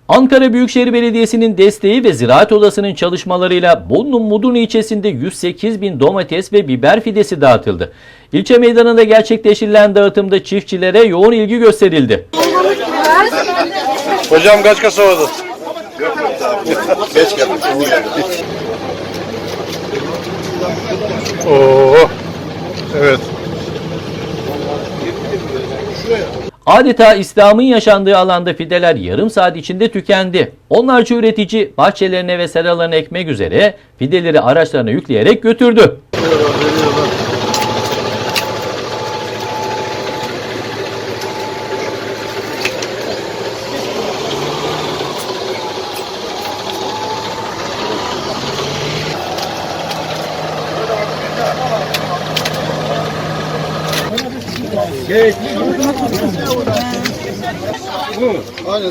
Ankara Büyükşehir Belediyesi'nin desteği ve Ziraat Odası'nın çalışmalarıyla Bolu'nun Mudurnu ilçesinde 108 bin domates ve biber fidesi dağıtıldı. İlçe meydanında gerçekleştirilen dağıtımda çiftçilere yoğun ilgi gösterildi. Hocam kaç kasa oldu? Geç geldim. Oo. Evet. Adeta İslam'ın yaşandığı alanda fideler yarım saat içinde tükendi. Onlarca üretici bahçelerine ve seralarına ekmek üzere fideleri araçlarına yükleyerek götürdü. Aynen.